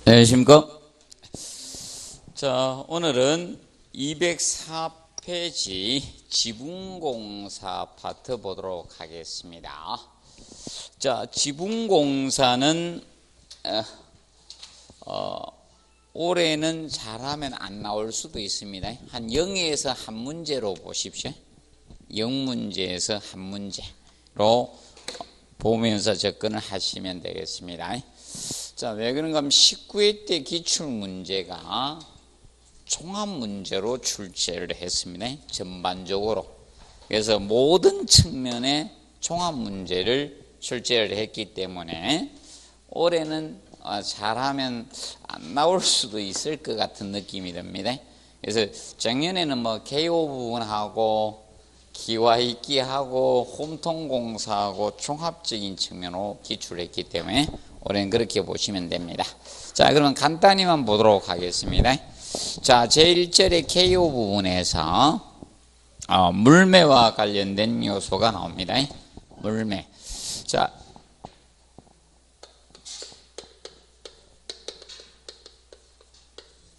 안녕하십니까. 자, 오늘은 204페이지 지붕공사 파트 보도록 하겠습니다. 자, 지붕공사는 올해는 잘하면 안 나올 수도 있습니다. 한 0에서 한 문제로 보십시오. 0문제에서 한 문제로 보면서 접근을 하시면 되겠습니다. 자, 왜 그런가 하면 19회 때 기출문제가 종합문제로 출제를 했습니다. 전반적으로. 그래서 모든 측면의 종합문제를 출제를 했기 때문에 올해는 잘하면 안 나올 수도 있을 것 같은 느낌이 듭니다. 그래서 작년에는 뭐 개요 부분하고 기와익기하고 홈통공사하고 종합적인 측면으로 기출했기 때문에 올해는 그렇게 보시면 됩니다. 자, 그러면 간단히만 보도록 하겠습니다. 자, 제1절의 개요 부분에서 물매와 관련된 요소가 나옵니다. 물매. 자,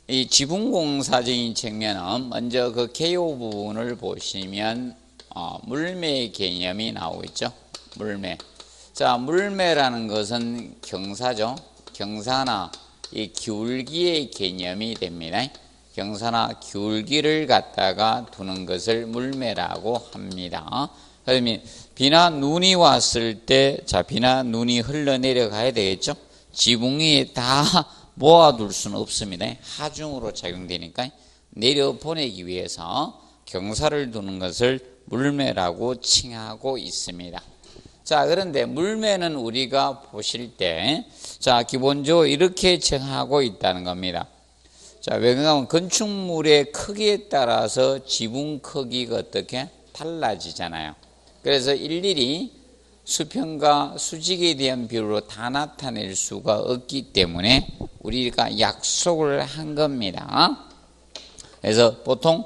이 지붕공사적인 측면은 먼저 그 개요 부분을 보시면 물매 개념이 나오겠죠. 물매. 자, 물매라는 것은 경사죠. 경사나 이 기울기의 개념이 됩니다. 경사나 기울기를 갖다가 두는 것을 물매라고 합니다. 그러면 비나 눈이 왔을 때, 자, 비나 눈이 흘러내려가야 되겠죠. 지붕 위에 다 모아둘 수는 없습니다. 하중으로 작용되니까 내려보내기 위해서 경사를 두는 것을 물매라고 칭하고 있습니다. 자, 그런데 물매는 우리가 보실 때, 자, 기본적으로 이렇게 정하고 있다는 겁니다. 자, 왜 그러냐면 건축물의 크기에 따라서 지붕 크기가 어떻게 달라지잖아요. 그래서 일일이 수평과 수직에 대한 비율로 다 나타낼 수가 없기 때문에 우리가 약속을 한 겁니다. 그래서 보통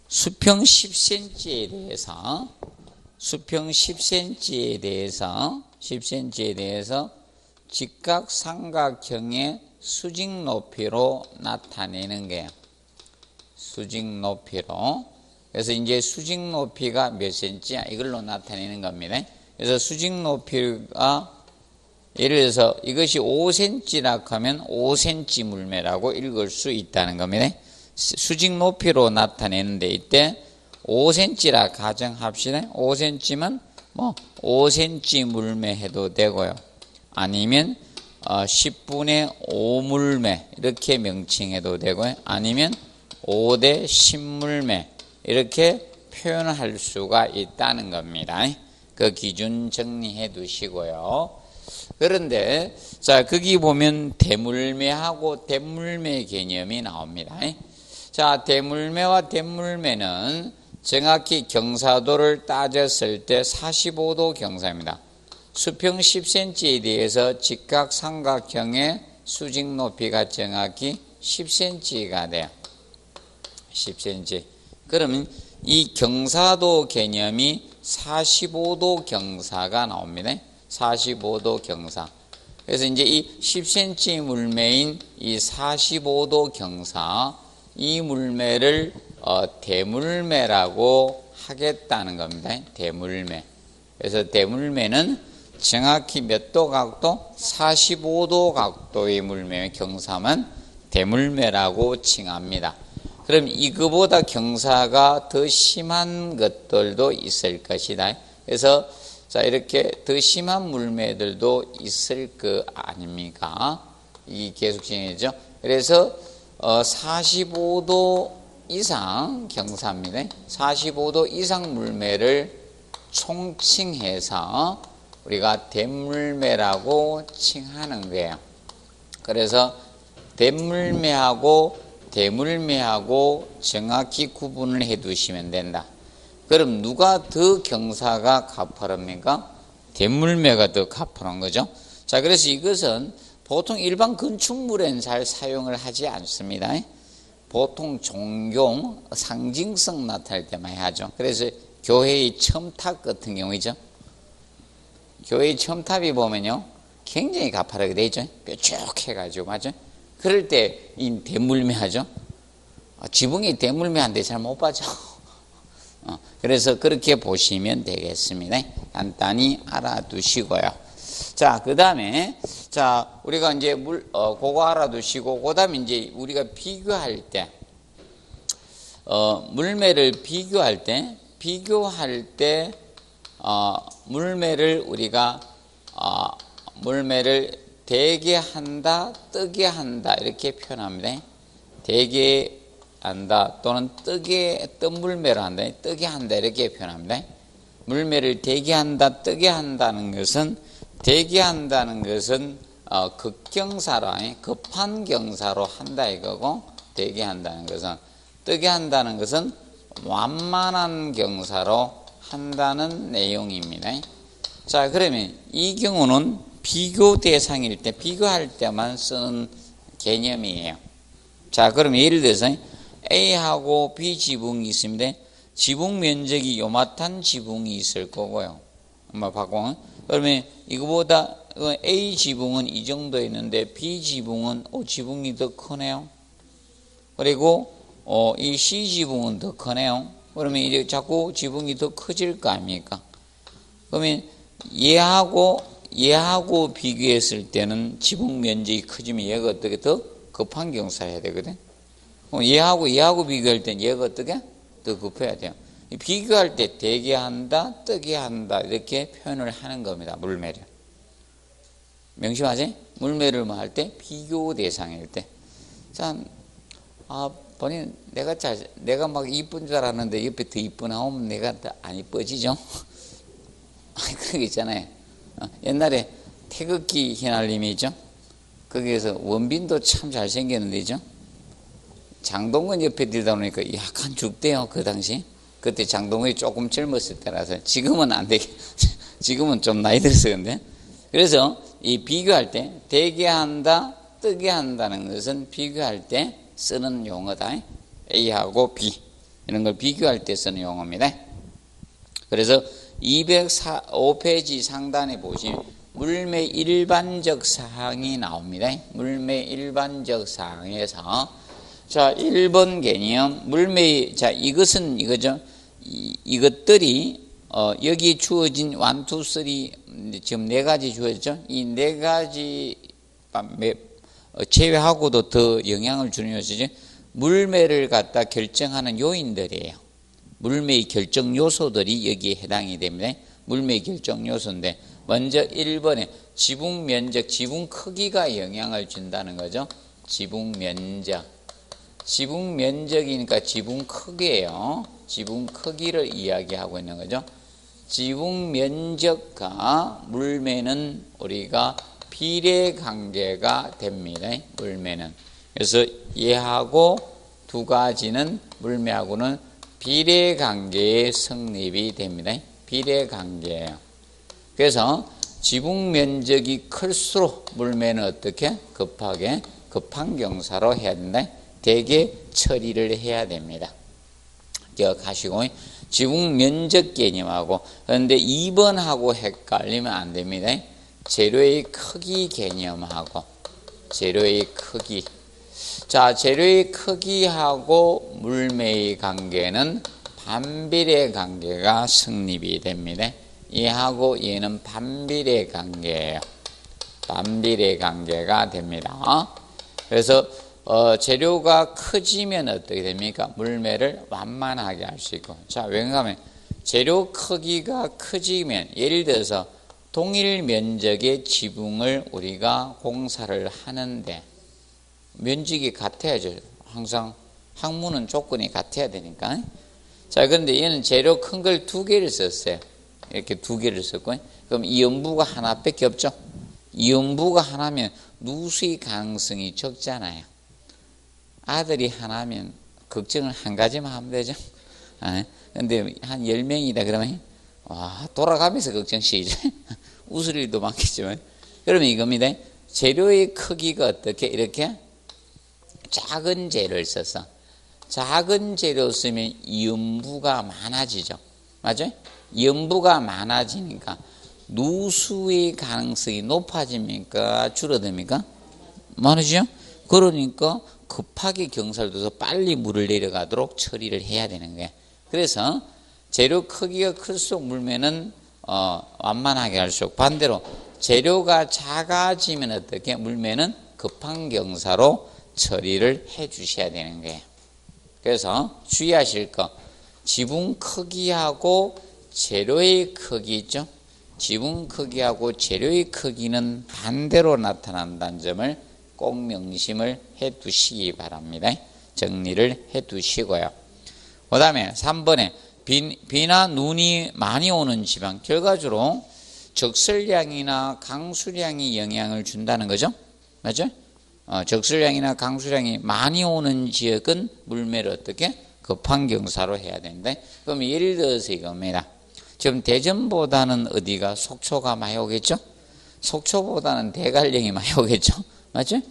수평 10cm에 대해서 수평 10cm에 대해서 직각 삼각형의 수직 높이로 나타내는 거예요. 수직 높이로. 그래서 이제 수직 높이가 몇 cm야? 이걸로 나타내는 겁니다. 그래서 수직 높이가 예를 들어서 이것이 5cm라 하면 5cm 물매라고 읽을 수 있다는 겁니다. 수직 높이로 나타내는데 이때 5cm라 가정합시다. 5cm면 뭐 5cm 물매 해도 되고요. 아니면 10분의 5 물매 이렇게 명칭해도 되고요. 아니면 5대 10 물매 이렇게 표현할 수가 있다는 겁니다. 그 기준 정리해 두시고요. 그런데 자, 거기 보면 대물매하고 대물매 개념이 나옵니다. 자, 대물매와 대물매는 정확히 경사도를 따졌을 때 45도 경사입니다. 수평 10cm에 대해서 직각 삼각형의 수직 높이가 정확히 10cm가 돼요. 10cm. 그러면 이 경사도 개념이 45도 경사가 나옵니다. 45도 경사. 그래서 이제 이 10cm 물매인 이 45도 경사, 이 물매를 대물매라고 하겠다는 겁니다. 대물매. 그래서 대물매는 정확히 몇 도 각도? 45도 각도의 물매 경사만 대물매라고 칭합니다. 그럼 이거보다 경사가 더 심한 것들도 있을 것이다. 그래서 자, 이렇게 더 심한 물매들도 있을 거 아닙니까? 이 계속 진행이죠. 그래서 45도 이상 경사입니다. 45도 이상 물매를 총칭해서 우리가 대물매라고 칭하는 거예요. 그래서 대물매하고 대물매하고 정확히 구분을 해 두시면 된다. 그럼 누가 더 경사가 가파릅니까? 대물매가 더 가파른 거죠. 자, 그래서 이것은 보통 일반 건축물에는 잘 사용을 하지 않습니다. 보통 종교, 상징성 나타낼 때 많이 하죠. 그래서 교회의 첨탑 같은 경우이죠. 교회의 첨탑이 보면요, 굉장히 가파르게 되어 있죠. 뾰족해가지고, 맞죠? 그럴 때 이 대물매하죠. 지붕이 대물매한데 잘 못 봐죠. 그래서 그렇게 보시면 되겠습니다. 간단히 알아두시고요. 자, 그 다음에, 자, 우리가 이제 그거 알아두시고, 그 다음에 이제 우리가 비교할 때, 물매를 비교할 때, 물매를 우리가, 물매를 되게 한다, 뜨게 한다, 이렇게 표현합니다. 되게 한다, 또는 뜬 물매를 한다, 뜨게 한다, 이렇게 표현합니다. 물매를 되게 한다, 뜨게 한다는 것은, 되게 한다는 것은, 급경사로, 급한 경사로 한다 이거고, 되게 한다는 것은, 뜨게 한다는 것은 완만한 경사로 한다는 내용입니다. 자, 그러면 이 경우는 비교 대상일 때, 비교할 때만 쓰는 개념이에요. 자, 그러면 예를 들어서 A하고 B 지붕이 있습니다. 지붕 면적이 요만한 지붕이 있을 거고요. 그러면 이거보다 A 지붕은 이 정도 있는데 B 지붕은 지붕이 더 크네요. 그리고 이 C 지붕은 더 크네요. 그러면 이제 자꾸 지붕이 더 커질 거 아닙니까? 그러면 얘하고 비교했을 때는 지붕 면적이 커지면 얘가 어떻게 더 급한 경사를 해야 되거든. 얘하고 비교할 때는 얘가 어떻게 더 급해야 돼요. 비교할 때 되게 한다, 뜨게 한다 이렇게 표현을 하는 겁니다. 물매를. 명심하지? 물매를 뭐 할 때 비교 대상일 때. 참, 본인 내가 막 이쁜 줄 알았는데 옆에 더 이쁜 하면 내가 더 안 이뻐지죠? 그런 게 있잖아요. 옛날에 태극기 휘날림이 있죠? 거기에서 원빈도 참 잘생겼는데죠? 장동건 옆에 들다 보니까 약간 죽대요, 그 당시. 그때 장동건이 조금 젊었을 때라서. 지금은 안 되게, 지금은 좀 나이 들어서 근데. 그래서 이 비교할 때, 되게 한다, 뜨게 한다는 것은 비교할 때 쓰는 용어다. A하고 B. 이런 걸 비교할 때 쓰는 용어입니다. 그래서 205페이지 상단에 보시면 물매 일반적 사항이 나옵니다. 물매 일반적 사항에서 자, 1번 개념 물매. 자, 이것은 이거죠. 이것들이 여기 주어진 1, 2, 3 지금 4가지 주어졌죠. 이 4가지 제외하고도 더 영향을 주는 요소죠. 물매를 갖다 결정하는 요인들이에요. 물매의 결정 요소들이 여기에 해당이 됩니다. 물매의 결정 요소인데 먼저 1번에 지붕 면적, 지붕 크기가 영향을 준다는 거죠. 지붕 면적. 지붕 면적이니까 지붕 크기예요. 지붕 크기를 이야기하고 있는 거죠. 지붕 면적과 물매는 우리가 비례 관계가 됩니다. 물매는. 그래서 얘하고 두 가지는 물매하고는 비례 관계의 성립이 됩니다. 비례 관계예요. 그래서 지붕 면적이 클수록 물매는 어떻게? 급한 경사로 해야 된다. 대개 처리를 해야 됩니다. 기억하시고 지붕 면적 개념하고 그런데 2번하고 헷갈리면 안 됩니다. 재료의 크기 개념하고 재료의 크기. 자, 재료의 크기하고 물매의 관계는 반비례 관계가 성립이 됩니다. 얘하고 얘는 반비례 관계예요. 반비례 관계가 됩니다. 그래서 재료가 커지면 어떻게 됩니까? 물매를 완만하게 할 수 있고. 자, 왜냐하면 재료 크기가 커지면 예를 들어서 동일 면적의 지붕을 우리가 공사를 하는데 면적이 같아야죠. 항상 학문은 조건이 같아야 되니까. 자, 그런데 얘는 재료 큰 걸 2개를 썼어요. 이렇게 2개를 썼고, 그럼 이연부가 하나밖에 없죠. 이연부가 하나면 누수의 가능성이 적잖아요. 아들이 하나면 걱정을 한 가지만 하면 되죠. 근데 한 10명이다 그러면 와, 돌아가면서 걱정 시죠. 웃을 일도 많겠지만. 그러면 이겁니다. 재료의 크기가 어떻게 이렇게 작은 재료를 써서 작은 재료 쓰면 이연부가 많아지죠. 맞아요? 이연부가 많아지니까 누수의 가능성이 높아집니까? 줄어듭니까? 많아지죠? 그러니까 급하게 경사를 둬서 빨리 물을 내려가도록 처리를 해야 되는 거예요. 그래서 재료 크기가 클수록 물매는 완만하게 할수록, 반대로 재료가 작아지면 어떻게 물매는 급한 경사로 처리를 해 주셔야 되는 거예요. 그래서 주의하실 거, 지붕 크기하고 재료의 크기 있죠. 지붕 크기하고 재료의 크기는 반대로 나타난다는 점을 꼭 명심을 해 두시기 바랍니다. 정리를 해 두시고요. 그 다음에 3번에 비나 눈이 많이 오는 지방, 결과적으로 적설량이나 강수량이 영향을 준다는 거죠. 맞죠? 적설량이나 강수량이 많이 오는 지역은 물매를 어떻게? 급한 경사로 해야 되는데, 그럼 예를 들어서 이겁니다. 지금 대전보다는 어디가? 속초가 많이 오겠죠? 속초보다는 대관령이 많이 오겠죠? 맞죠?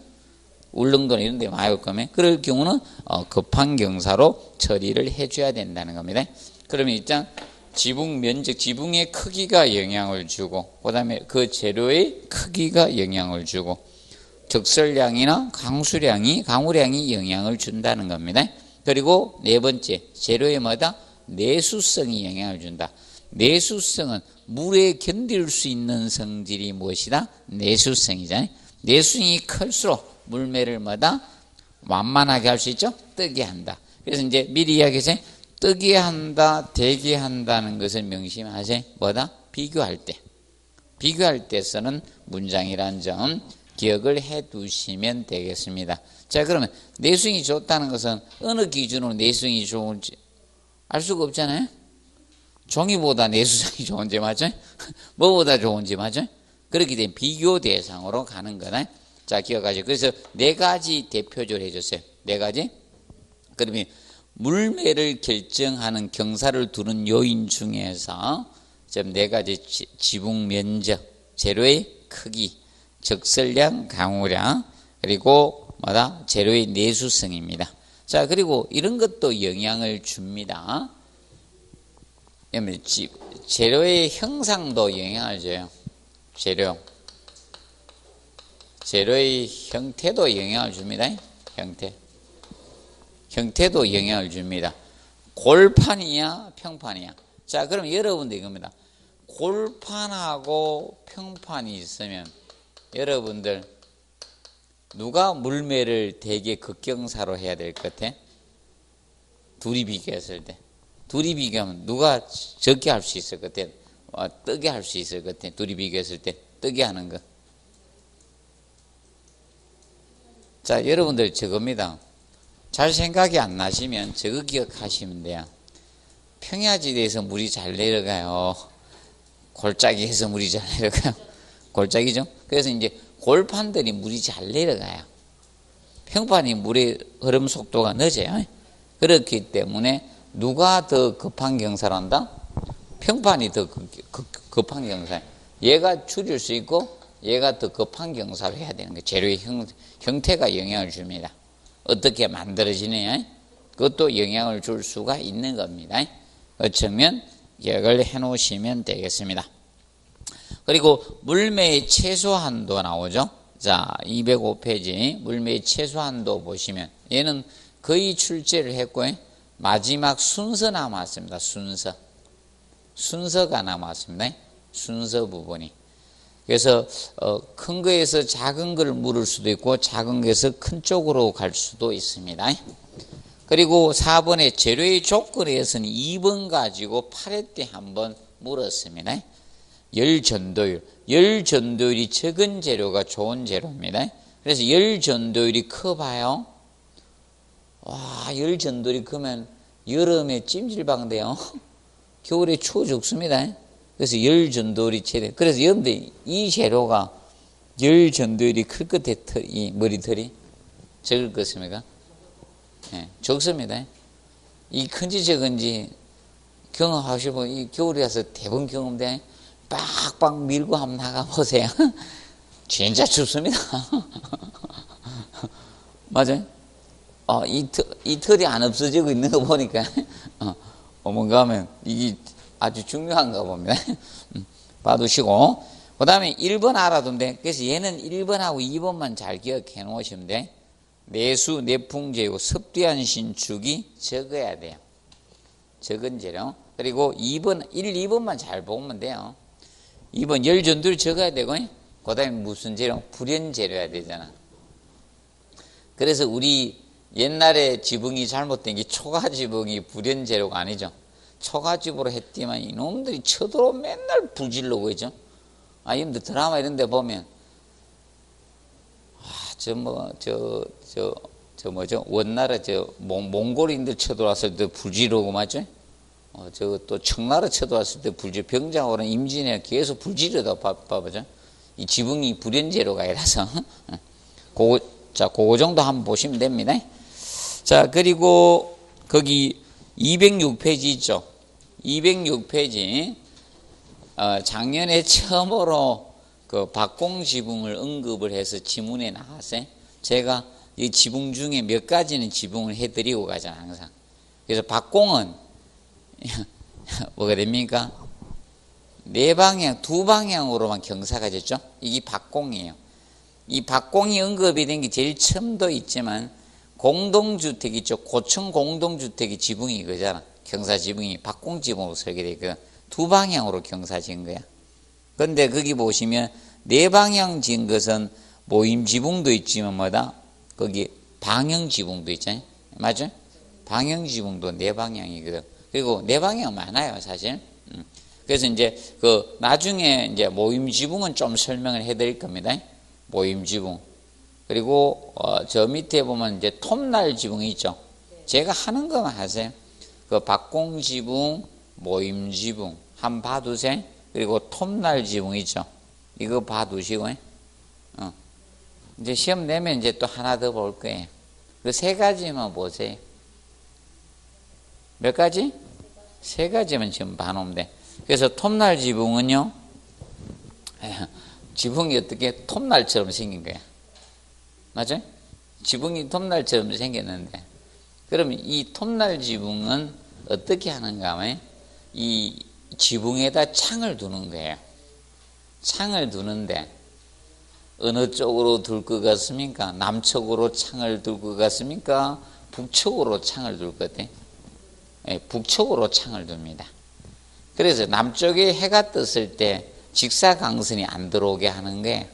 울릉도 이런 데 많이 올 거면, 그럴 경우는 급한 경사로 처리를 해줘야 된다는 겁니다. 그러면 일단 지붕 면적, 지붕의 크기가 영향을 주고, 그 다음에 그 재료의 크기가 영향을 주고, 적설량이나 강우량이 영향을 준다는 겁니다. 그리고 네 번째, 재료의 뭐다? 내수성이 영향을 준다. 내수성은 물에 견딜 수 있는 성질이 무엇이다? 내수성이잖아요. 내수성이 클수록 물매를 뭐다? 완만하게 할 수 있죠? 뜨게 한다. 그래서 이제 미리 이야기해서 뜨게 한다, 되게 한다는 것을 명심하세요. 뭐다? 비교할 때 쓰는 문장이라는 점 기억을 해 두시면 되겠습니다. 자, 그러면 내수성이 좋다는 것은 어느 기준으로 내수성이 좋은지 알 수가 없잖아요. 종이보다 내수성이 좋은지 맞죠? 뭐보다 좋은지 맞죠? 그렇게 되면 비교 대상으로 가는 거다. 자, 기억하시고. 그래서 네 가지 대표적으로 해줬어요. 네 가지. 그러면 물매를 결정하는 경사를 두는 요인 중에서 좀 네 가지: 지붕 면적, 재료의 크기, 적설량, 강우량, 그리고 뭐다? 재료의 내수성입니다. 자, 그리고 이런 것도 영향을 줍니다. 재료의 형상도 영향을 줘요. 재료의 형태도 영향을 줍니다. 형태도 영향을 줍니다. 골판이야, 평판이야. 자, 그럼 여러분들 이겁니다. 골판하고 평판이 있으면 여러분들 누가 물매를 되게 극경사로 해야 될 것 같아? 둘이 비교했을 때. 둘이 비교하면 누가 적게 할 수 있을 것 같아? 뜨게 할 수 있을 것 같아? 둘이 비교했을 때 뜨게 하는 것. 자, 여러분들 저겁니다. 잘 생각이 안 나시면 저거 기억하시면 돼요. 평야지대에서 물이 잘 내려가요. 골짜기에서 물이 잘 내려가요. 골짜기죠? 그래서 이제 골판들이 물이 잘 내려가요. 평판이 물의 흐름 속도가 늦어요. 그렇기 때문에 누가 더 급한 경사를 한다? 평판이 더 급한 경사. 얘가 줄일 수 있고 얘가 더 급한 경사를 해야 되는 거예요. 재료의 형태가 영향을 줍니다. 어떻게 만들어지느냐? 그것도 영향을 줄 수가 있는 겁니다. 어쩌면 기억을 해 놓으시면 되겠습니다. 그리고 물매의 최소한도 나오죠. 자, 205페이지 물매의 최소한도 보시면 얘는 거의 출제를 했고요. 마지막 순서 남았습니다. 순서가 남았습니다. 순서 부분이. 그래서 큰 거에서 작은 걸 물을 수도 있고 작은 거에서 큰 쪽으로 갈 수도 있습니다. 그리고 4번에 재료의 조건에서는 2번 가지고 8회 때 한번 물었습니다. 열전도율이 적은 재료가 좋은 재료입니다. 그래서 열전도율이 커봐요. 와, 열전도율이 크면 여름에 찜질방돼요. 겨울에 추워 죽습니다. 그래서 열전도율이 최대. 그래서 여러분들 이 재료가 열전도율이 클 끝에 이 머리털이 적을 것입니까? 네, 적습니다. 이 큰지 적은지 경험하시고 이 겨울에 가서 대부분 경험돼. 빡빡 밀고 한번 나가보세요. 진짜 춥습니다. 맞아요? 이 털이 안 없어지고 있는 거 보니까 뭔가 하면 이게 아주 중요한가 봅니다. 봐두시고 그 다음에 1번 알아두면 돼. 그래서 얘는 1번하고 2번만 잘 기억해 놓으시면 돼. 내수, 내풍재고 습뒤한 신축이 적어야 돼요. 적은 재료. 그리고 2번, 1, 2번만 잘 보면 돼요. 2번 열전도를 적어야 되고, 그 다음에 무슨 재료? 불연재료야 되잖아. 그래서 우리 옛날에 지붕이 잘못된 게 초가지붕이 불연재료가 아니죠. 초가지붕으로 했더만 이놈들이 쳐들어 맨날 불질러고 있죠. 이놈들 드라마 이런 데 보면, 원나라 몽골인들 쳐들어왔을 때 불지르고 맞죠? 또 청나라 쳐들어왔을 때 병자호랑 임진왜란 계속 불지르다 봐보죠. 이 지붕이 불연재료가 아니라서. 그거 정도 한번 보시면 됩니다. 자, 그리고 거기 206페이지 있죠. 206페이지. 작년에 처음으로 그 박공 지붕을 언급을 해서 지문에 나왔어요. 제가 이 지붕 중에 몇 가지는 지붕을 해드리고 가잖아요, 항상. 그래서 박공은 뭐가 됩니까? 네 방향, 두 방향으로만 경사가 졌죠. 이게 박공이에요. 이 박공이 언급이 된 게 제일 처음도 있지만 공동주택 있죠. 고층 공동주택이 지붕이 그잖아. 경사 지붕이 박공 지붕으로 설계되어 있거든. 두 방향으로 경사 지은 거야. 근데 거기 보시면 네 방향 지은 것은 모임 지붕도 있지만 뭐다? 거기 방형 지붕도 있잖아요. 맞죠? 방형 지붕도 네 방향이거든. 그리고 네 방향 많아요, 사실. 그래서 이제 그 나중에 이제 모임 지붕은 좀 설명을 해드릴 겁니다. 모임 지붕. 그리고 저 밑에 보면 이제 톱날 지붕이 있죠. 제가 하는 것만 하세요. 그 박공 지붕, 모임 지붕 한 봐두세요. 그리고 톱날 지붕 있죠. 이거 봐두시고. 이제 시험 내면 이제 또 하나 더 볼 거예요. 그 세 가지만 보세요. 몇 가지? 세 가지만 지금 봐놓으면 돼. 그래서 톱날 지붕은요, 지붕이 어떻게 톱날처럼 생긴 거야. 맞아요? 지붕이 톱날처럼 생겼는데, 그러면 이 톱날 지붕은 어떻게 하는가 하면, 이 지붕에다 창을 두는 거예요. 창을 두는데, 어느 쪽으로 둘 것 같습니까? 남쪽으로 창을 둘 것 같습니까? 북쪽으로 창을 둘 것 같아요. 네, 북쪽으로 창을 둡니다. 그래서 남쪽에 해가 떴을 때 직사광선이 안 들어오게 하는 거예요.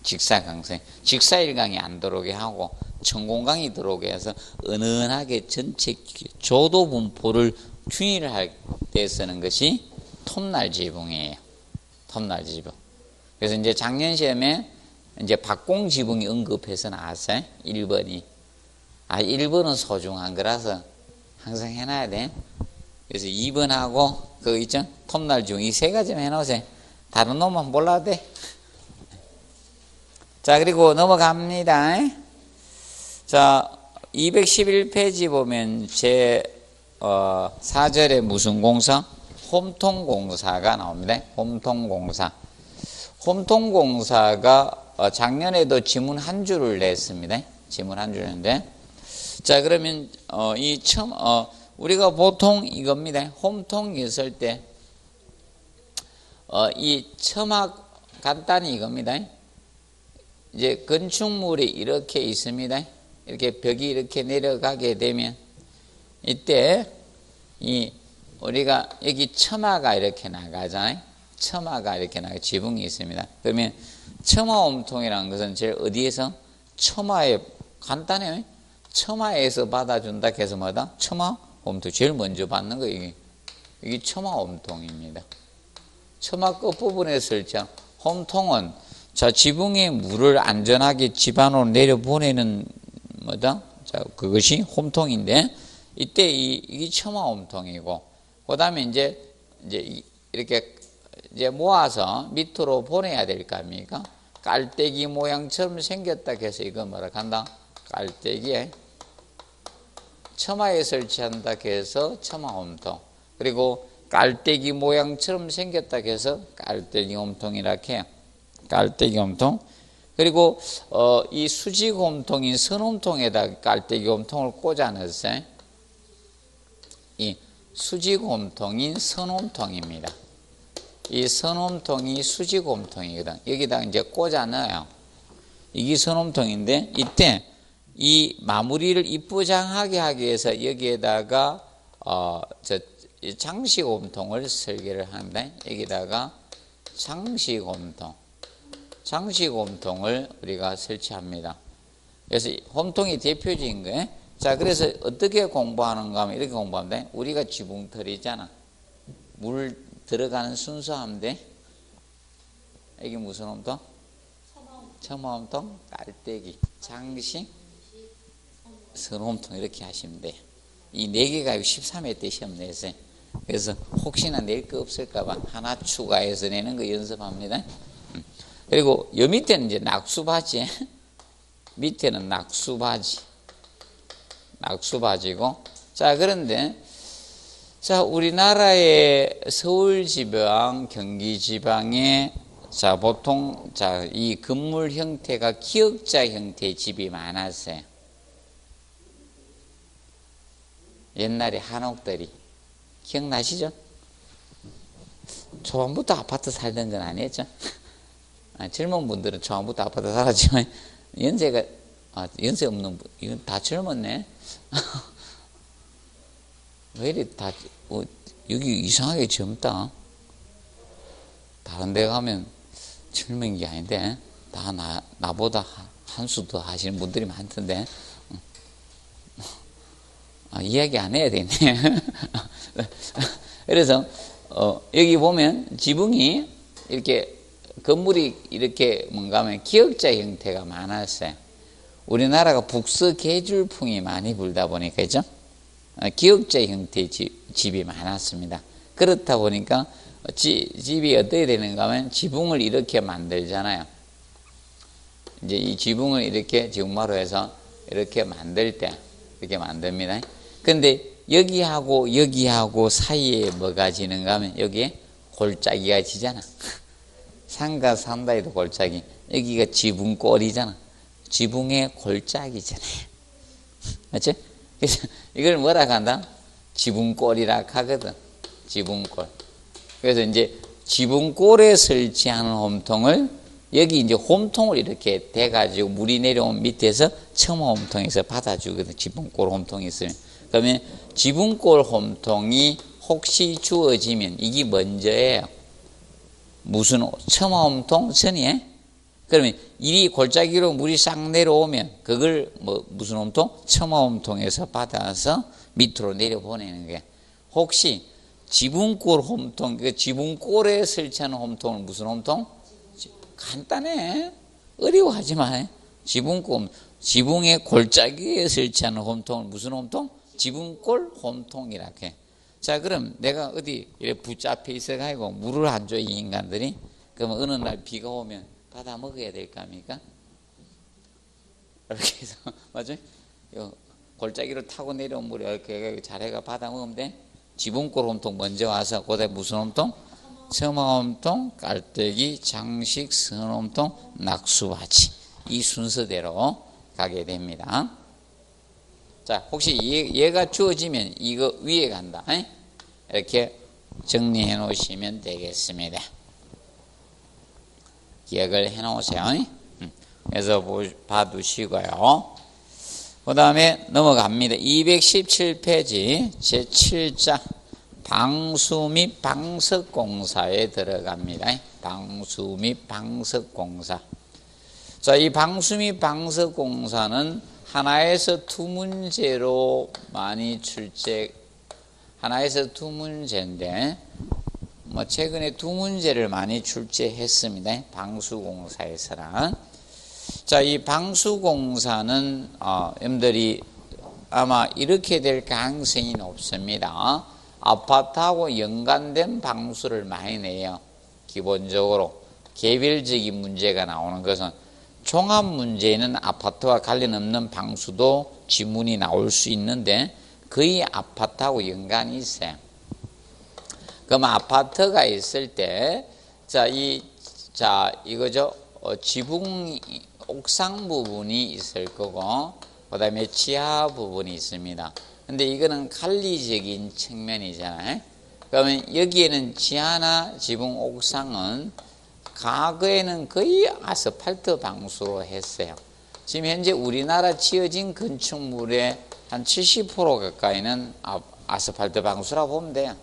직사광선. 직사일광이 안 들어오게 하고 천공광이 들어오게 해서 은은하게 전체 조도 분포를 균일할 때 쓰는 것이 톱날 지붕이에요. 톱날 지붕. 그래서 이제 작년 시험에 이제 박공 지붕이 언급해서 나왔어요. 1번이. 1번은 소중한 거라서 항상 해놔야 돼. 그래서 2번하고 그거 있죠? 톱날 지붕. 이 세 가지만 해놓으세요. 다른 놈만 몰라도 돼. 자, 그리고 넘어갑니다. 자, 211페이지 보면 제 4절에 무슨 공사? 홈통공사가 나옵니다. 홈통공사. 홈통공사가 작년에도 지문 한 줄을 냈습니다. 지문 한 줄인데. 자, 그러면 우리가 보통 이겁니다. 홈통 있을 때 이 첨학 간단히 이겁니다. 이제 건축물이 이렇게 있습니다. 이렇게 벽이 이렇게 내려가게 되면 이때 우리가 여기 첨화가 이렇게 나가잖아요. 첨화가 이렇게 나가 지붕이 있습니다. 그러면 첨화홈통이라는 것은 제일 어디에서? 첨화에 간단해요. 첨화에서 받아준다 해서 뭐다? 첨화홈통 제일 먼저 받는 거 이게 첨화홈통입니다. 첨화 끝부분에 설치한 홈통은 자, 지붕에 물을 안전하게 집 안으로 내려보내는 뭐다? 자, 그것이 홈통인데 이때 이게 첨화 홈통이고 그다음에 이제 이렇게 이제 모아서 밑으로 보내야 될 거 아닙니까? 깔때기 모양처럼 생겼다 해서 이거 뭐라 한다? 깔때기에 첨화에 설치한다 해서 첨화 홈통. 그리고 깔때기 모양처럼 생겼다 해서 깔때기 홈통이라 해요. 깔때기 홈통. 그리고 이 수직 홈통인 선홈통에다 깔때기 홈통을 꽂아 넣었어요. 이 수직 홈통인 선홈통입니다. 이 선홈통이 수직 홈통이거든. 여기다 이제 꽂아 넣어요. 이게 선홈통인데 이때 이 마무리를 이쁘장하게 하기 위해서 여기에다가 장식홈통을 설계를 하는데, 여기다가 장식홈통을 우리가 설치합니다. 그래서 홈통이 대표적인 거예요. 자, 그래서 어떻게 공부하는가 하면 이렇게 공부하면 돼. 우리가 지붕털이잖아. 물 들어가는 순서 하면 돼. 이게 무슨 홈통? 첨화홈통, 깔때기, 장식, 선홈통 이렇게 하시면 돼요. 이 4개가 13회 때 시험 내세요. 그래서 혹시나 낼 거 없을까봐 하나 추가해서 내는 거 연습합니다. 그리고 요 밑에는 이제 낙수바지, 밑에는 낙수바지고, 자, 그런데, 자, 우리나라의 서울지방, 경기지방에, 자, 보통, 자, 이 건물 형태가 기역자 형태의 집이 많았어요. 옛날에 한옥들이. 기억나시죠? 초반부터 아파트 살던 건 아니었죠? 젊은 분들은 초반부터 아파트 살았지만, 연세 없는 분, 이건 다 젊었네? 왜 이래 여기 이상하게 젊다. 다른 데 가면 젊은 게 아닌데, 다 나보다 한 수 더 하시는 분들이 많던데, 이야기 안 해야 되네. 그래서, 여기 보면 지붕이 이렇게, 건물이 이렇게 뭔가 하면 기역자 형태가 많았어요. 우리나라가 북서계줄풍이 많이 불다 보니까, 그죠? 기역자 형태의 집이 많았습니다. 그렇다 보니까, 집이 어떻게 되는가 하면 지붕을 이렇게 만들잖아요. 이제 이 지붕을 이렇게 지붕마루 해서 이렇게 만들 때, 이렇게 만듭니다. 근데 여기하고 사이에 뭐가 지는가 하면 여기에 골짜기가 지잖아. 산과 산다에도 골짜기. 여기가 지붕골이잖아. 지붕의 골짜기잖아요. 맞죠? 그래서 이걸 뭐라고 한다? 지붕골이라고 하거든. 지붕골. 그래서 이제 지붕골에 설치하는 홈통을 여기 이제 홈통을 이렇게 대가지고 물이 내려온 밑에서 첨화 홈통에서 받아주거든. 지붕골 홈통이 있으면. 그러면 지붕골 홈통이 혹시 주어지면 이게 먼저예요. 무슨 첨화 홈통 전이에? 그러면 이 골짜기로 물이 싹 내려오면 그걸 무슨 홈통? 첨화 홈통에서 받아서 밑으로 내려보내는 거예요. 혹시 지붕골 홈통, 그 지붕골에 설치하는 홈통은 무슨 홈통? 간단해. 어려워하지 마. 지붕골, 지붕의 골짜기에 설치하는 홈통은 무슨 홈통? 지붕골 홈통이라고 해. 자, 그럼 내가 어디 이렇게 붙잡혀 있어가지고 물을 안 줘, 이 인간들이. 그러면 어느 날 비가 오면 받아 먹어야 될 거 아닙니까? 이렇게 해서, 맞죠? 골짜기로 타고 내려온 물이 이렇게 잘해가 받아 먹으면 돼. 지붕골 홈통 먼저 와서, 그다음에 무슨 홈통? 첨화 홈통, 깔때기, 장식, 선 홈통, 낙수바지. 이 순서대로 가게 됩니다. 자, 혹시 얘가 주어지면 이거 위에 간다. 이렇게 정리해 놓으시면 되겠습니다. 기억을 해 놓으세요. 그래서 봐두시고요. 그 다음에 넘어갑니다. 217페이지 제7자 방수 및 방석공사에 들어갑니다. 방수 및 방석공사. 자, 이 방수 및 방석공사는 하나에서 두 문제로 많이 하나에서 두 문제인데, 최근에 두 문제를 많이 출제했습니다. 방수공사에서는. 자, 이 방수공사는, 여러분들이 아마 이렇게 될 가능성이 높습니다. 아파트하고 연관된 방수를 많이 내요. 기본적으로. 개별적인 문제가 나오는 것은 종합 문제는 아파트와 관련 없는 방수도 지문이 나올 수 있는데 거의 아파트하고 연관이 있어요. 그럼 아파트가 있을 때, 이거죠. 지붕, 옥상 부분이 있을 거고, 그 다음에 지하 부분이 있습니다. 근데 이거는 관리적인 측면이잖아요. 그러면 여기에는 지하나 지붕, 옥상은 과거에는 거의 아스팔트 방수로 했어요. 지금 현재 우리나라 지어진 건축물의 한 70% 가까이는 아스팔트 방수라고 보면 돼요.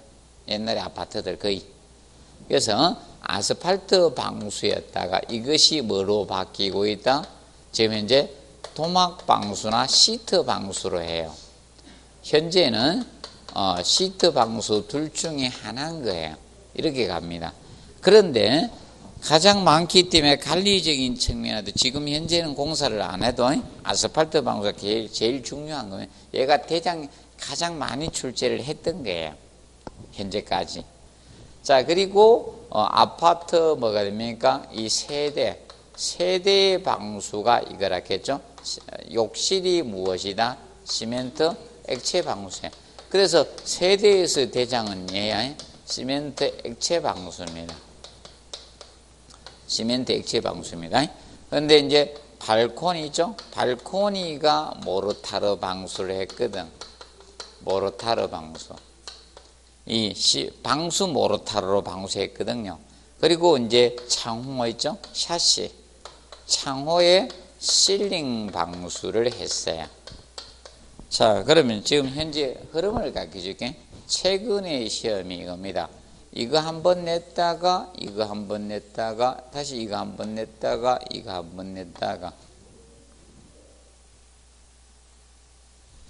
옛날에 아파트들 거의. 그래서 아스팔트 방수였다가 이것이 뭐로 바뀌고 있다? 지금 현재 토막 방수나 시트 방수로 해요. 현재는 시트 방수 둘 중에 하나인 거예요. 이렇게 갑니다. 그런데 가장 많기 때문에 관리적인 측면에도 지금 현재는 공사를 안 해도 아스팔트 방수가 제일 중요한 거예요. 얘가 가장 많이 출제를 했던 거예요. 현재까지. 자, 그리고 아파트 뭐가 됩니까? 이 세대 방수가 이거라겠죠. 욕실이 무엇이다? 시멘트 액체 방수예요. 그래서 세대에서 대장은 얘야 시멘트 액체 방수입니다. 시멘트 액체 방수입니다. 그런데 이제 발코니죠. 발코니가 모르타르 방수를 했거든. 모르타르 방수. 방수 모르타르로 방수했거든요. 그리고 이제 창호 있죠. 샤시. 창호에 실링 방수를 했어요. 자, 그러면 지금 현재 흐름을 가르쳐 줄게. 최근의 시험이 이겁니다. 이거 한번 냈다가 이거 한번 냈다가 다시 이거 한번 냈다가 이거 한번 냈다가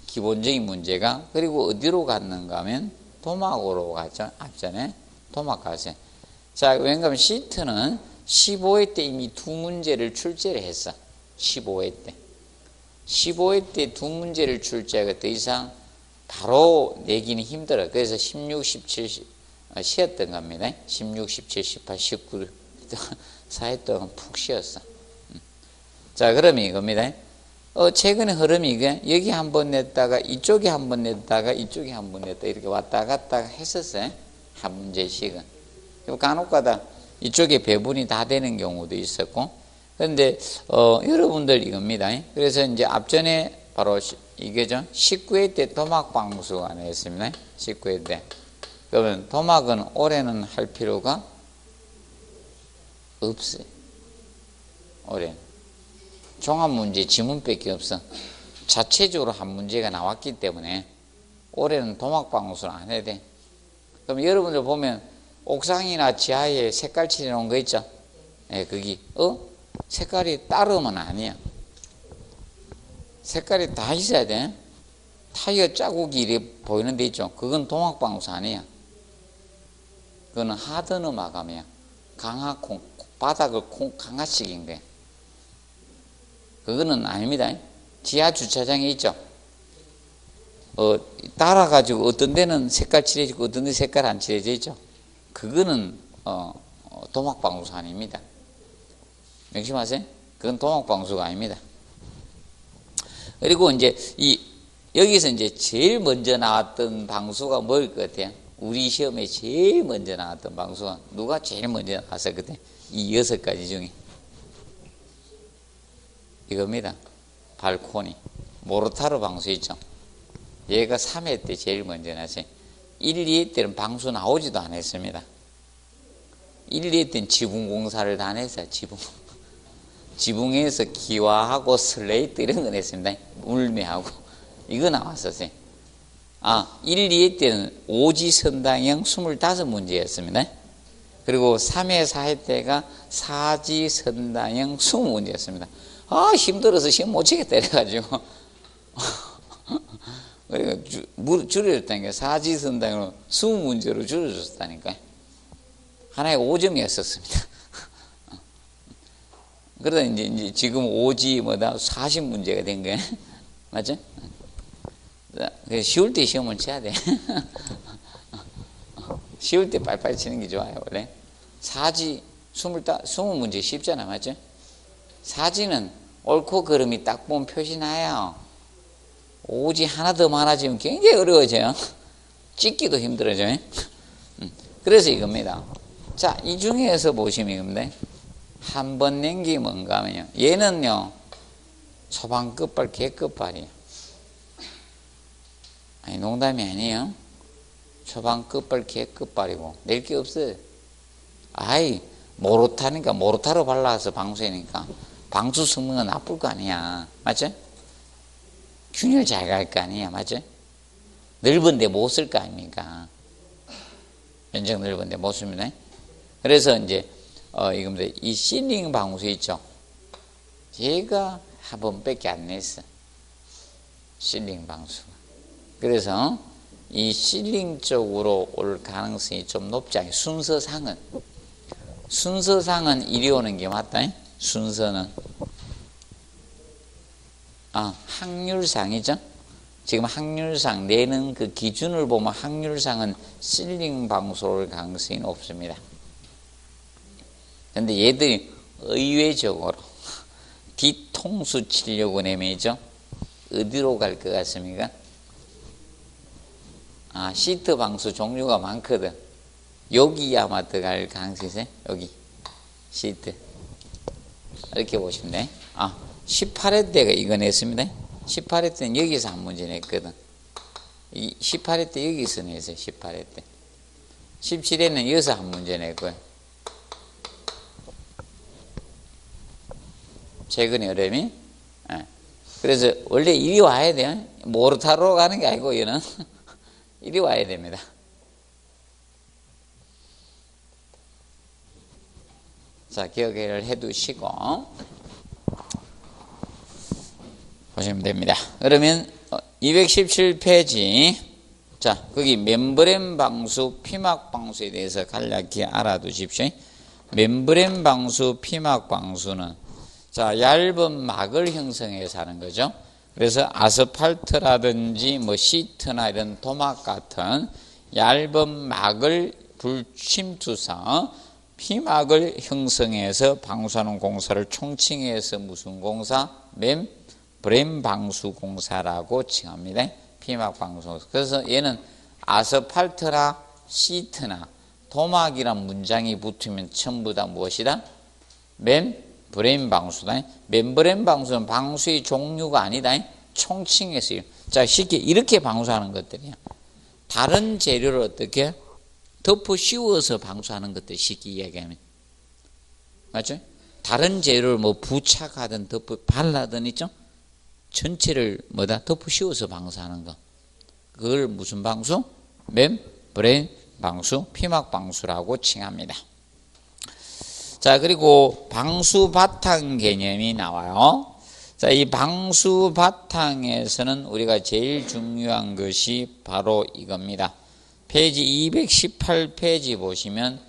기본적인 문제가. 그리고 어디로 갔는가 하면 토막으로 가죠. 앞전에 토막 가세요. 자, 왜냐하면 시트는 15회 때 이미 두 문제를 출제를 했어. 15회 때 15회 때 두 문제를 출제하고 더 이상 바로 내기는 힘들어. 그래서 16, 17 쉬었던 겁니다. 16, 17, 18, 19 4회 동안 푹 쉬었어. 자, 그러면 이겁니다. 최근의 흐름이 이게 여기 한번 냈다가 이쪽에 한번 냈다가 이쪽에 한번 냈다 이렇게 왔다 갔다 했었어요. 한 문제씩은. 간혹가다 이쪽에 배분이 다 되는 경우도 있었고. 그런데 여러분들 이겁니다. 그래서 이제 앞전에 바로 이게죠. 19회 때 토막 방수가 나왔습니다. 19회 때. 그러면 토막은 올해는 할 필요가 없어요. 올해는. 종합문제 지문밖에 없어. 자체적으로 한 문제가 나왔기 때문에 올해는 토막 방수를 안 해야 돼. 그럼 여러분들 보면 옥상이나 지하에 색깔 칠해놓은 거 있죠? 예, 거기 색깔이 따르면 아니야. 색깔이 다 있어야 돼. 타이어 자국이 이렇게 보이는 데 있죠? 그건 토막 방수 아니야. 그거는 하드너 마감이야. 바닥을 강화시킨 거야. 그거는 아닙니다. 지하 주차장에 있죠. 따라가지고 어떤 데는 색깔 칠해지고 어떤 데 색깔 안 칠해져 있죠. 그거는 토막 방수 아닙니다. 명심하세요. 그건 토막 방수가 아닙니다. 그리고 이제 여기서 이제 제일 먼저 나왔던 방수가 뭘 것 같아요? 우리 시험에 제일 먼저 나왔던 방수가 누가 제일 먼저 나왔었거든? 이 6가지 중에 이겁니다. 발코니 모르타르 방수 있죠. 얘가 3회 때 제일 먼저 나왔어요. 1, 2회 때는 방수 나오지도 않았습니다. 1, 2회 때는 지붕공사를 다 냈어요. 지붕에서 기와하고 슬레이트 이런 거 냈습니다. 울매하고 이거 나왔었어요. 1, 2회 때는 오지선당형 25문제였습니다. 그리고 3회, 4회 때가 사지선당형 20문제였습니다. 힘들어서 시험 못 치겠다 이래가지고 그러니까 줄여줬다니까. 사지선당으로 20문제로 줄여줬다니까. 하나에 5점이었었습니다. 그러다 이제 지금 오지 40문제가 된 거야. 맞죠? 쉬울 때 시험을 쳐야 돼. 쉬울 때 빨리빨리 치는 게 좋아요, 원래. 사지 20문제 쉽잖아, 맞죠? 사지는 옳고 그름이 딱 보면 표시 나요. 오지 하나 더 많아지면 굉장히 어려워져요. 찍기도 힘들어져요. 그래서 이겁니다. 자, 이 중에서 보시면 이겁니다. 한 번 낸 게 뭔가 하면요. 얘는요, 초반 끝발, 개끝발이에요. 아니, 농담이 아니에요. 초반 끝발, 개끝발이고, 낼 게 없어요. 모르타니까, 모르타로 발라서 방수하니까, 방수 성능은 나쁠 거 아니야. 맞죠? 균열 잘 갈 거 아니야. 맞죠? 넓은데 못 쓸 거 아닙니까? 면적 넓은데 못 씁니다. 그래서 이제 이겁니다. 이 실링 방수 있죠. 얘가 한 번밖에 안 냈어. 실링 방수가. 그래서 이 실링 쪽으로 올 가능성이 좀 높지 않게 순서상은 이리 오는 게 맞다. 순서는 확률상이죠. 지금 확률상 내는 그 기준을 보면 확률상은 실링 방수로 올 가능성이 높습니다. 근데 얘들이 의외적으로 뒤통수 치려고 내밀죠. 어디로 갈 것 같습니까? 시트 방수 종류가 많거든. 여기 아마 들어갈 가능성이 있어요. 여기 시트 이렇게 보시면 돼. 18회 때가 이거 냈습니다. 18회 때는 여기서 한 문제 냈거든. 18회 때 여기서 냈어요. 18회 때. 17회는 여기서 한 문제 냈고요. 최근에 어려움이. 그래서 원래 이리 와야 돼요. 모르타로 가는 게 아니고 얘는 이리 와야 됩니다. 자, 기억을 해두시고 보시면 됩니다. 그러면 217페이지. 자, 거기 멤브레인 방수, 피막 방수에 대해서 간략히 알아두십시오. 멤브레인 방수, 피막 방수는 자, 얇은 막을 형성해서 하는 거죠. 그래서 아스팔트라든지 뭐 시트나 이런 도막 같은 얇은 막을 불침투성 피막을 형성해서 방수하는 공사를 총칭해서 무슨 공사? 멤브레인 방수 공사라고 칭합니다. 피막 방수. 그래서 얘는 아스팔트나 시트나 도막이란 문장이 붙으면 전부 다 무엇이다? 멤브레인 방수다. 멤브레인 방수는 방수의 종류가 아니다. 총칭해서. 자, 쉽게 이렇게 방수하는 것들이야. 다른 재료를 어떻게 덮어 씌워서 방수하는 것들 쉽게 이야기하면. 맞죠? 다른 재료를 뭐 부착하든 덮어 발라든 있죠? 전체를 뭐다? 덮어 씌워서 방수하는 거. 그걸 무슨 방수? 멤브레인 방수, 피막 방수라고 칭합니다. 자, 그리고 방수 바탕 개념이 나와요. 자, 이 방수 바탕에서는 우리가 제일 중요한 것이 바로 이겁니다. 페이지 218페이지 보시면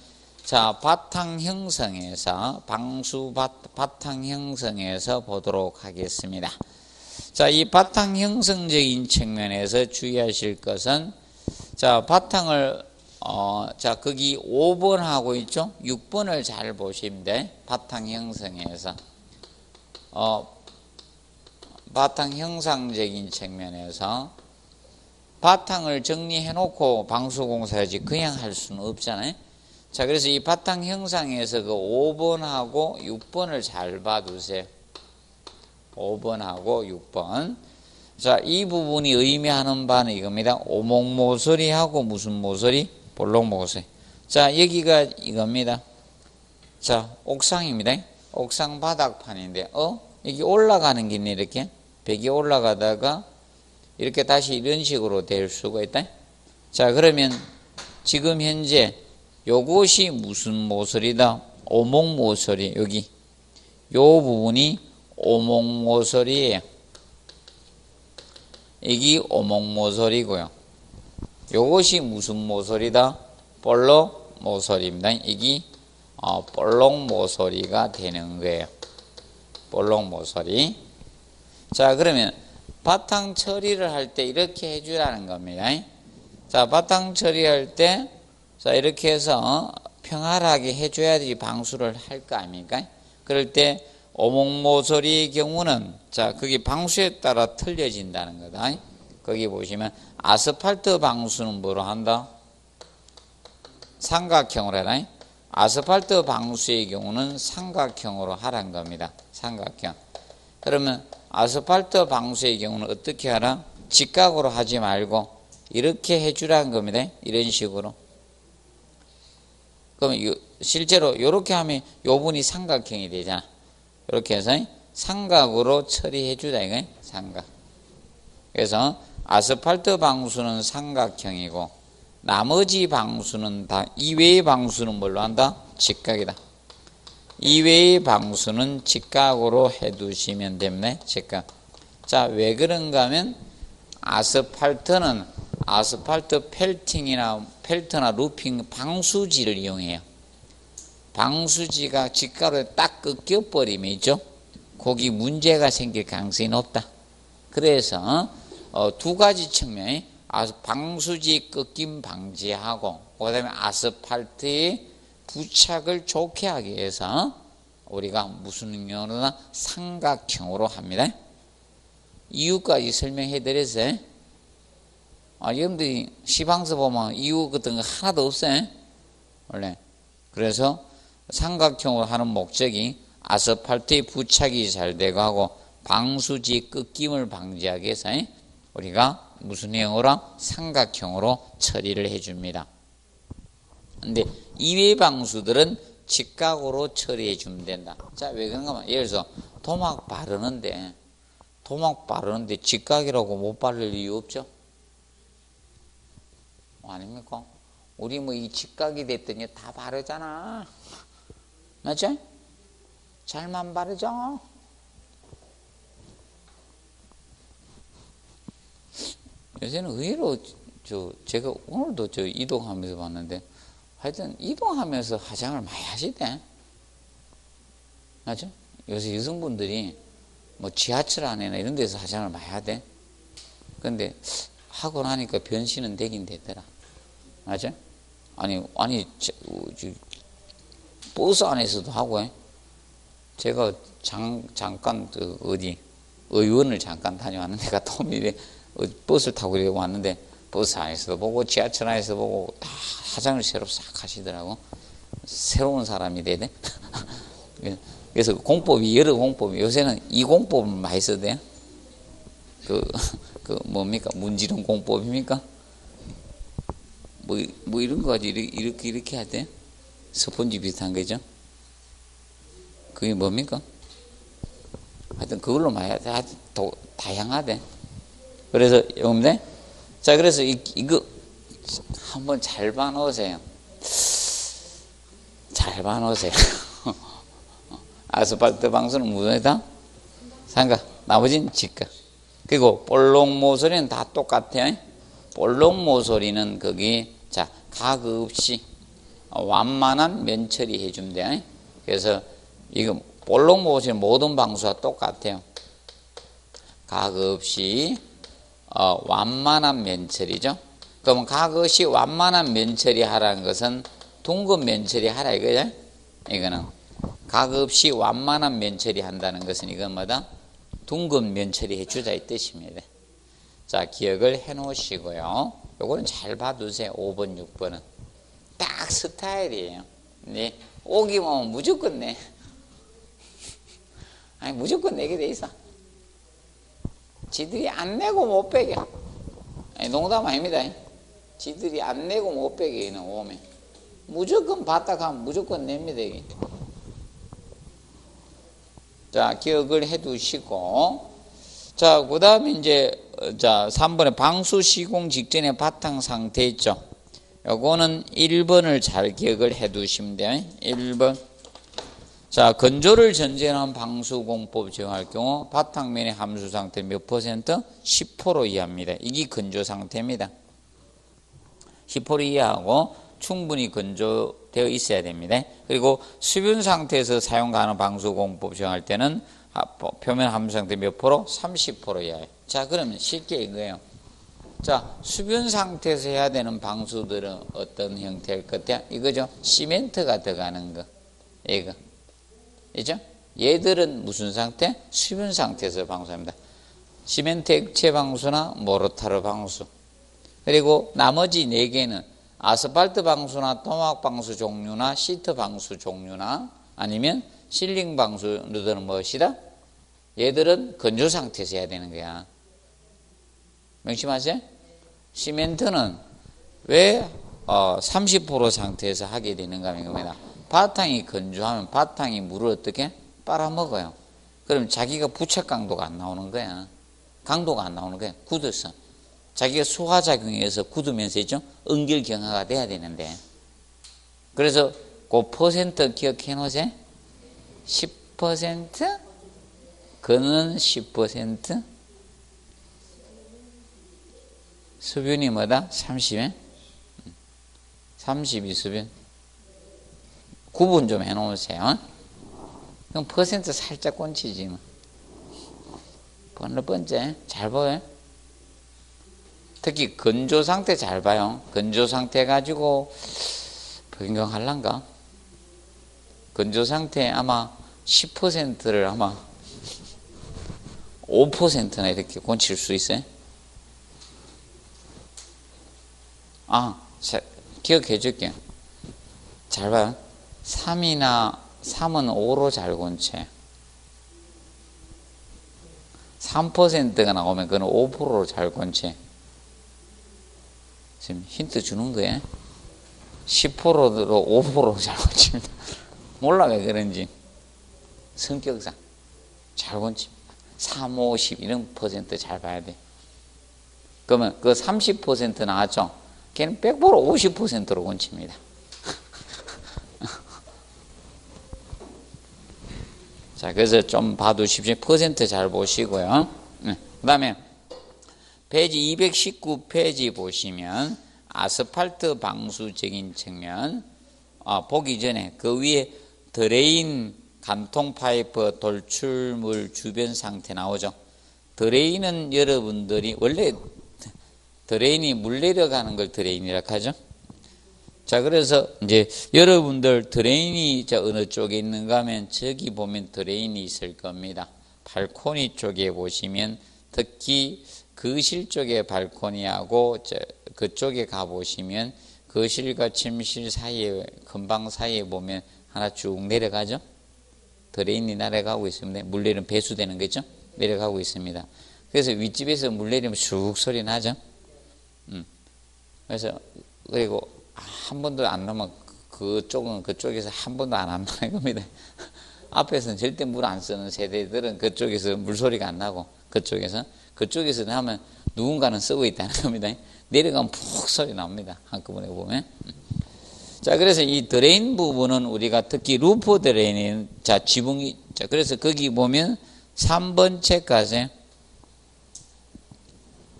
자, 바탕 형성에서 방수 바탕 형성에서 보도록 하겠습니다. 자, 이 바탕 형성적인 측면에서 주의하실 것은 자, 바탕을 자, 거기 5번 하고 있죠? 6번을 잘 보시면 돼. 바탕 형성에서 바탕 형상적인 측면에서 바탕을 정리해 놓고 방수공사하지 그냥 할 수는 없잖아요. 자, 그래서 이 바탕 형상에서 그 5번하고 6번을 잘 봐두세요. 5번하고 6번. 자, 이 부분이 의미하는 바는 이겁니다. 오목모서리하고 무슨 모서리? 볼록모서리. 자, 여기가 이겁니다. 자, 옥상입니다. 옥상 바닥판인데, 여기 올라가는 길이 이렇게 벽이 올라가다가 이렇게 다시 이런 식으로 될 수가 있다. 자, 그러면 지금 현재 요것이 무슨 모서리다? 오목모서리. 여기 요 부분이 오목모서리예요. 여기 오목모서리고요. 요것이 무슨 모서리다? 볼록모서리입니다. 여기 볼록모서리가 되는 거예요. 볼록모서리. 자, 그러면 바탕 처리를 할 때 이렇게 해주라는 겁니다. 자, 바탕 처리할 때 자, 이렇게 해서 평활하게 해줘야지 방수를 할 거 아닙니까? 그럴 때 오목모서리의 경우는 자, 거기 방수에 따라 틀려진다는 거다. 거기 보시면 아스팔트 방수는 뭐로 한다? 삼각형으로 해라. 아스팔트 방수의 경우는 삼각형으로 하라는 겁니다. 삼각형. 그러면 아스팔트 방수의 경우는 어떻게 하라? 직각으로 하지 말고 이렇게 해주라는 겁니다. 이런 식으로. 그러면 실제로 이렇게 하면 요 분이 삼각형이 되잖아. 이렇게 해서 삼각으로 처리해 주다 이거예요. 삼각. 그래서 아스팔트 방수는 삼각형이고 나머지 방수는 다 이외의 방수는 뭘로 한다? 직각이다. 이외의 방수는 직각으로 해두시면 됩니다. 직각. 자, 왜 그런가 하면 아스팔트는 아스팔트 펠트나 루핑 방수지를 이용해요. 방수지가 직각으로 딱 꺾여버리면 있죠. 거기 문제가 생길 가능성이 높다. 그래서 두 가지 측면이 방수지 꺾임 방지하고 그 다음에 아스팔트의 부착을 좋게 하기 위해서 우리가 무슨 경우나 삼각형으로 합니다. 이유까지 설명해 드렸어요. 여러분들이 시방서 보면 이유 같은 거 하나도 없어요. 원래. 그래서 삼각형으로 하는 목적이 아스팔트의 부착이 잘 되고 하고 방수지 꺾임을 방지하기 위해서 우리가 무슨 형으로? 삼각형으로 처리를 해줍니다. 근데 이외의 방수들은 직각으로 처리해 주면 된다. 자, 왜 그런가 하면 예를 들어서 도막 바르는데 직각이라고 못 바를 이유 없죠? 아닙니까? 우리 뭐 이 직각이 됐더니 다 바르잖아. 맞죠? 잘만 바르죠? 요새는 의외로 제가 오늘도 이동하면서 봤는데 하여튼 이동하면서 화장을 많이 하시대. 맞죠? 요새 여성분들이 뭐 지하철 안에나 이런 데서 화장을 많이 하대. 근데 하고 나니까 변신은 되긴 되더라. 맞죠? 아니 버스 안에서도 하고 제가 잠깐 의원을 잠깐 다녀왔는데 갔다 오면 버스를 타고 이렇게 왔는데 버스 안에서도 보고 지하철 안에서 보고 다 화장을 새로 싹 하시더라고. 새로운 사람이 되네. 그래서 공법이 여러 공법이 요새는 이 공법을 많이 써대요. 뭡니까? 문지름 공법입니까? 뭐 이런 거 가지고 이렇게 하대. 스펀지 비슷한 거죠. 그게 뭡니까? 하여튼 그걸로 많이 하대. 다양하대. 그래서 여러분들, 자, 그래서 이거 한번 잘 봐놓으세요. 잘 봐놓으세요. 아스팔트 방수는 무엇이다? 삼각. 나머지는 직각. 그리고 볼록 모서리는 다 똑같아요. 볼록 모서리는 거기 자 각 없이 완만한 면 처리 해주면 돼. 그래서 이거 볼록 모서리 모든 방수와 똑같아요. 각 없이 완만한 면 처리죠. 그러면 각 없이 완만한 면 처리 하라는 것은 둥근 면 처리 하라 이거죠. 이거는 각 없이 완만한 면 처리 한다는 것은 이건 뭐다? 둥근 면 처리 해주자 이 뜻입니다. 자, 기억을 해 놓으시고요. 요거는 잘 봐두세요. 5번, 6번은. 딱 스타일이에요. 네. 오기만 오면 무조건 내. 아니, 무조건 내게 돼 있어. 지들이 안 내고 못 빼게. 아니, 농담 아닙니다. 지들이 안 내고 못 빼게, 오면. 무조건 봤다 가면 무조건 냅니다, 이게. 자, 기억을 해 두시고. 자, 그 다음에 자, 3번에 방수 시공 직전의 바탕 상태 있죠. 요거는 1번을 잘 기억을 해 두시면 돼요. 1번. 자, 건조를 전제로 한 방수공법 적용할 경우 바탕면의 함수 상태 몇 퍼센트? 10% 이하입니다. 이게 건조 상태입니다. 10% 이하하고 충분히 건조되어 있어야 됩니다. 그리고 수변 상태에서 사용 가능한 방수공법 적용할 때는 표면 함수 상태 몇 프로? 30% 이하예요. 자, 그러면 쉽게 이거예요. 자, 수변 상태에서 해야 되는 방수들은 어떤 형태일 것 같아요? 이거죠. 시멘트가 들어가는 거. 이거. 이죠? 얘들은 무슨 상태? 수변 상태에서 방수합니다. 시멘트 액체 방수나 모르타르 방수. 그리고 나머지 4개는 아스팔트 방수나 토막 방수 종류나 시트 방수 종류나 아니면 실링 방수들은 무엇이다? 얘들은 건조 상태에서 해야 되는 거야. 명심하세요? 시멘트는 왜 30% 상태에서 하게 되는가 하면 겁니다. 바탕이 건조하면 바탕이 물을 어떻게? 빨아먹어요. 그럼 자기가 부착 강도가 안 나오는 거야. 강도가 안 나오는 거야. 굳어서. 자기가 소화작용해서 굳으면서 있죠? 응결경화가 돼야 되는데. 그래서 그 퍼센트 기억해 놓으세요. 10%? 그는 10%? 수변이 뭐다? 30에? 32수변. 구분 좀 해 놓으세요. 그럼 퍼센트 살짝 꼰치지 뭐. 어느 번째? 잘 보여요? 특히 건조 상태 잘 봐요. 건조 상태 가지고 변경할란가? 건조 상태 아마 10%를 아마 5%나 이렇게 곤칠 수 있어요. 기억해 줄게요. 잘 봐요. 3은 5로 잘 곤채. 3%가 나오면 그건 5%로 잘 곤채. 지금 힌트 주는 거예요. 10%로 5%로 잘 곤칩니다. 몰라 왜 그런지. 성격상 잘 곤칩니다. 3, 5, 10 이런 퍼센트 잘 봐야 돼. 그러면 그 30% 나왔죠? 걔는 100% 50%로 곤칩니다. 자, 그래서 좀 봐두십시오. 퍼센트 잘 보시고요. 그 다음에 페이지 219페이지 보시면 아스팔트 방수적인 측면 보기 전에 그 위에 드레인 간통 파이프 돌출물 주변 상태 나오죠. 드레인은 여러분들이 원래 드레인이 물 내려가는 걸 드레인이라 하죠. 자, 그래서 이제 여러분들 드레인이 어느 쪽에 있는가 하면 저기 보면 드레인이 있을 겁니다. 발코니 쪽에 보시면 특히 거실 쪽에 발코니하고 그쪽에 가보시면 거실과 침실 사이에 금방 사이에 보면 하나 쭉 내려가죠. 드레인이 내려가고 있습니다. 물 내리면 배수되는 거죠. 내려가고 있습니다. 그래서 윗집에서 물 내리면 쑥 소리 나죠. 그래서 그리고 한 번도 안 나면 그쪽은 그쪽에서 한 번도 안 한다는 겁니다. 앞에서는 절대 물 안 쓰는 세대들은 그쪽에서 물소리가 안 나고 그쪽에서 하면 누군가는 쓰고 있다는 겁니다. 내려가면 푹 소리 납니다. 한꺼번에 보면. 자, 그래서 이 드레인 부분은 우리가 특히 루프 드레인은 지붕이 그래서 거기 보면 3번 체크하세요.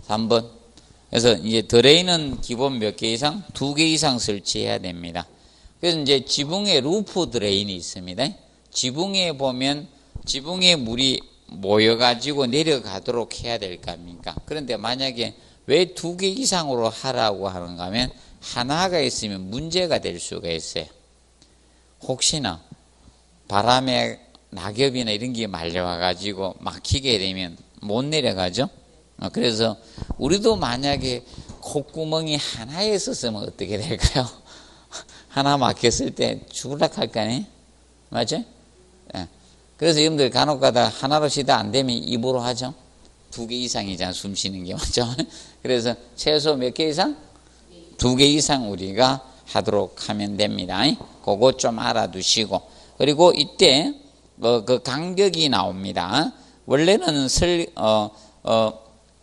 3번. 그래서 이제 드레인은 기본 몇 개 이상? 2개 이상 설치해야 됩니다. 그래서 이제 지붕에 루프 드레인이 있습니다. 지붕에 보면 지붕에 물이 모여가지고 내려가도록 해야 될 거 아닙니까? 그런데 만약에 왜 2개 이상으로 하라고 하는가 하면 하나가 있으면 문제가 될 수가 있어요. 혹시나 바람에 낙엽이나 이런 게 말려와가지고 막히게 되면 못 내려가죠? 그래서 우리도 만약에 콧구멍이 하나 있었으면 어떻게 될까요? 하나 막혔을 때 죽을락 할까니? 맞죠? 예. 그래서 여러분들 간혹 가다 하나로 쉬다 안 되면 입으로 하죠? 2개 이상이잖아, 숨 쉬는 게. 맞죠? 그래서 최소 몇 개 이상? 2개 이상 우리가 하도록 하면 됩니다. 그거 좀 알아두시고. 그리고 이때 그 간격이 나옵니다. 원래는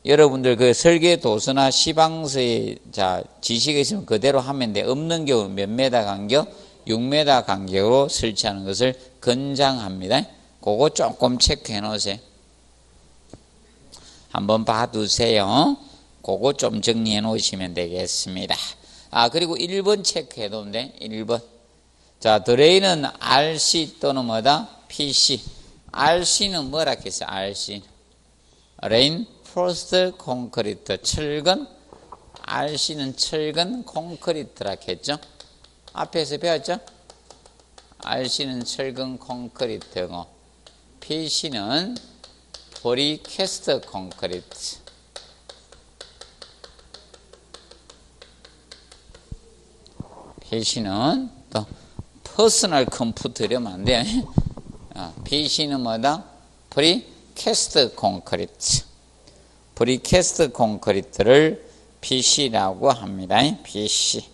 여러분들 그 설계 도서나 시방서에 지시가 있으면 그대로 하면 돼. 없는 경우 몇 메다 간격? 6m 간격으로 설치하는 것을 권장합니다. 그거 조금 체크해 놓으세요. 한번 봐두세요. 그거 좀 정리해 놓으시면 되겠습니다. 그리고 1번 체크해 놓으면 돼. 1번. 자, 드레인은 RC 또는 뭐다? PC. RC는 뭐라 했어요? RC. Reinforced Concrete. 철근. RC는 철근 콘크리트라 했죠? 앞에서 배웠죠? RC는 철근 콘크리트고 PC는 프리캐스트 콘크리트. PC는 또 퍼스널 컴퓨터 이러면 안 돼요. PC는 뭐다? 프리캐스트 콘크리트. 프리캐스트 콘크리트를 PC라고 합니다. PC.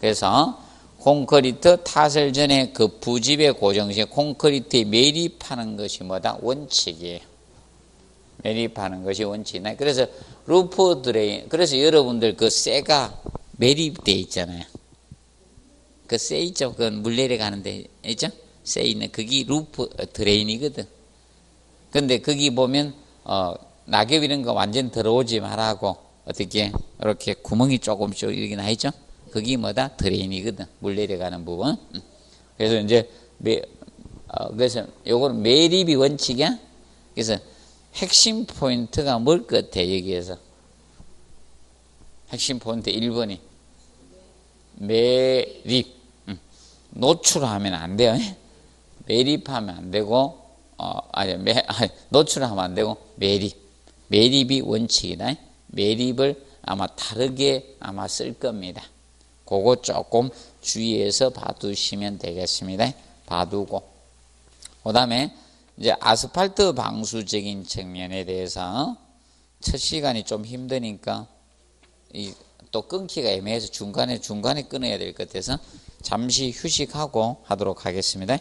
그래서 콘크리트 타설 전에 그 부집의 고정 시 콘크리트에 매립하는 것이 뭐다? 원칙이에요. 매립하는 것이 원칙이다. 그래서 루프 드레인, 그래서 여러분들 그 쇠가 매립돼 있잖아요. 그 쇠 있죠? 그 물 내려가는데 있죠? 쇠 있는 그게 루프 드레인이거든. 근데 거기 보면 낙엽 이런 거 완전 들어오지 말라고 어떻게 이렇게 구멍이 조금씩 이렇게 나 있죠? 그게 뭐다? 드레인이거든. 물 내려가는 부분. 그래서 이제 그래서 요거는 매립이 원칙이야. 그래서 핵심 포인트가 뭘 것 같아 여기에서? 핵심 포인트 1번이 매립. 노출하면 안 돼요. 매립하면 안 되고, 노출하면 안 되고, 매립이 원칙이다. 매립을 아마 다르게 아마 쓸 겁니다. 그거 조금 주의해서 봐두시면 되겠습니다. 봐두고. 그 다음에 이제 아스팔트 방수적인 측면에 대해서 첫 시간이 좀 힘드니까 또 끊기가 애매해서 중간에 끊어야 될 것 같아서 잠시 휴식하고 하도록 하겠습니다.